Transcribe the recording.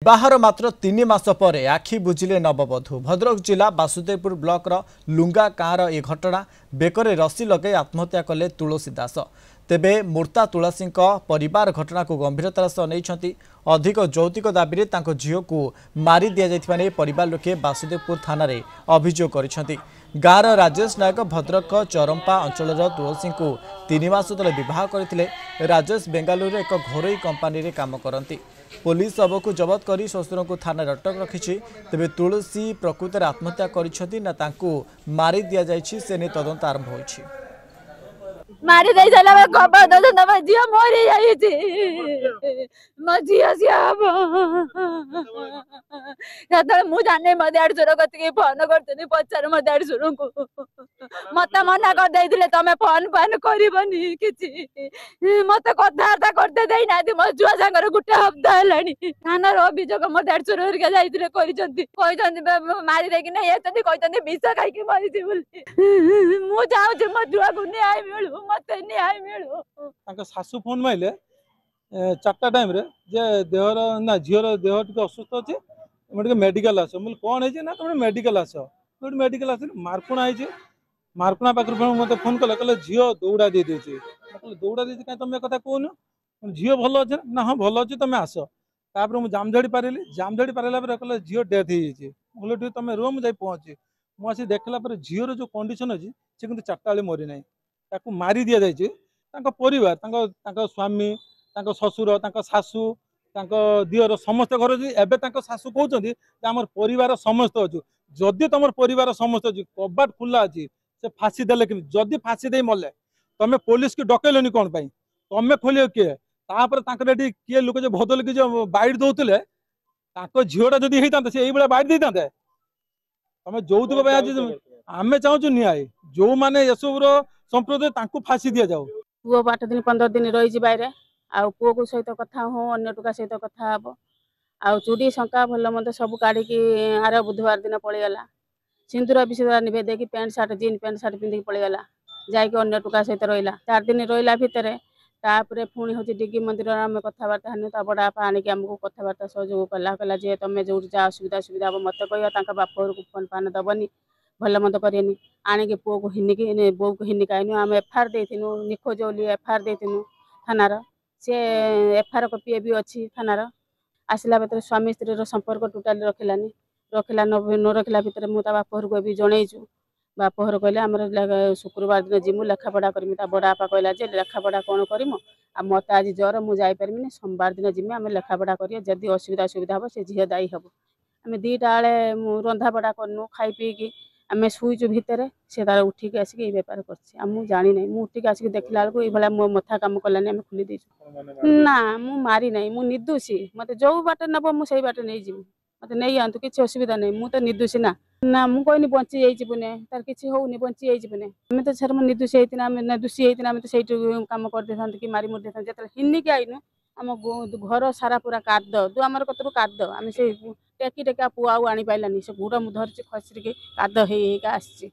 बाहर मात्र 3 मास पर आखि बुझिले नववधू। भद्रक जिला बासुदेवपुर ब्लॉक लुंगा गाँवर यह घटना बेकरे रसी लगे आत्महत्या कले तुलसी दास। तेबे मूर्ता तुलसी परिवार घटना को गंभीरतार सह नहीं अधिक यौतिक दाबी झील को मारी दि जाने परिवार लोके बासुदेवपुर थाना अभियोग कर गाँवर राजेश नायक भद्रक चरंपा अंचल तुलसी को 3 मास तले विवाह करते। राजेश बेंगालुरु एक घरोई कंपानी रे काम करती। पुलिस शव को जबत कर शशुर को थाना अटक रखी। तेबे तुलसी प्रकृत आत्महत्या कर मारी दि जाइछि से नहीं तदंत आरंभ होइछि। मारी दे चला मैं खबर दो ना मैं जिया मरी जाई थी मैं जिया सियाब जतले मु जाने मते आड सुर कत के फोन करतनी पचार मते आड सुर को मते मना कर देइथिले तमे फोन पान करबनी किछि मते कथार्ता करते देई नाथि म जुआ संगर गुटे हफ्ता हलानी थाना रो अभियोग मते आड सुर हरके जाइथिले कहिसंती मारी दे कि नै एतनी कहिसंती विष खाइ के मरि जी बोली मु जाउ जे म जुआ को न्याय मिलु मते न्याय मिलु। तांका सासू फोन माइले 4टा टाइम रे जे देहर ना झीर देह टिके असुस्थ अछि मोटे मेडिकल आसो मुल कोन है जे ना तुम मेडिकल आसो मोटे मेडिकल आस मारकुणा है मारकुणा पाखर मते फोन कले कले झील दौड़ा दे देछि दौड़ा दे काई तुम कथा कोन झील भलो अछि ना हां भलो अछि तुम आसो तापर मु जामझड़ी पारेला पर कले झील डेथ हो जाइछि बोले तुम रूम जाई पहुंची मु आसी देखला पर झीर जो कंडीशन अछि से किंतु 4टा बेले मरि नै ताकू मारी दिया जाइछि। तांको परिवार तांको स्वामी तांको ससुर तांको सासू तांको दियर समस्त घर एबे तांको सासू कहउछन्ती जे हमर परिवार समस्त अछि जदि तमर परिवार समस्त अछि कबाट खुला अछि से फांसी देले कि जदि फांसी देई मले तमे पुलिस के डकेलनी कोन पई तमे खोलियो के तापर तांकर एठी के लोक जे भदल के जे बाइट दउतले तांको झियोटा जदि हेइतांते से एई बेला बाइट देइतांते तमे जौतुक पई आज आमे चाहूछु न्याय जो माने यसुर संप्रदाय तांको फांसी दिया जाओ। पुओ 8 दिन 15 दिन रही बाहर आउ पुओ को सहित कथा हो अन्य टुका सहित कथा हम आउ चूड़ी शंका भल मत सब काढ़ी आर बुधवार दिन पलैगला सिंदूर विषय निभे देकी pant shirt jean pant shirt पिंधिक पलैगला जाकि अन्य टुका सहित रहा 4 दिन रहा भितर तापर पुणी हूँ डिगी मंदिर आम कथबार्ता हूँ ता बड़ा बापा आणिक आमको कथबार्ता सहयोग कला जे तुम जो जहाँ असुविधा सुविधा हम मत कह बाप घर को फोन फान दबनी भल मत करेनि आणिक पुओ को हिनिकी बो को हिनिक आईनु आम एफआईआर देथिनु निखोज बोली एफआईआर देथिनु थानार से एफआईआर कॉपी भी अच्छी थानार आसला भर स्वामी स्त्री संपर्क टोटाली रखला न रखला भितर मुझे बाप घर को भी जनईचु बाप घर कहले आम शुक्रवार दिन जीमु लेखापढ़ा करमी बड़ा बापा कहला जे लेखापढ़ा कौन करमु आ मत आज ज्वर मुझे जापरि सोमवार दिन जीमु आम लेखापढ़ा करिया जदि असुविधा सुविधा हम से झील दायी हम आम 2टा बेले रंधापढ़ा करनु खाई पीकी आम शुईचु भितर से तार उठिक आसिक बेपार कर जानी ना मुझे उठिक आसिक देखला बेलू ये मो मथा कम कलानी आम खोली देचु ना मु मारी ना मु निर्दोषी मत जो बाट नब मुझे बाट नहीं जीवि मत नहीं आंतु किसी असुविधा नहीं मु तो निर्दोषी ना मु कहनी बंची जाइबने तार किसी होनी बंची जाइबने आम तो सर निर्दोषी होती आम निर्दोषी होती आम तो से कम कर दे कि मारी मुरी दे जो हिनिक आईनु आम घर सारा पूरा काद दुआमर कतरू काद आम से टेकी टेका पुआ आनी पाइलानी से गुड़ मु धरची खसरिक काद हो आसी।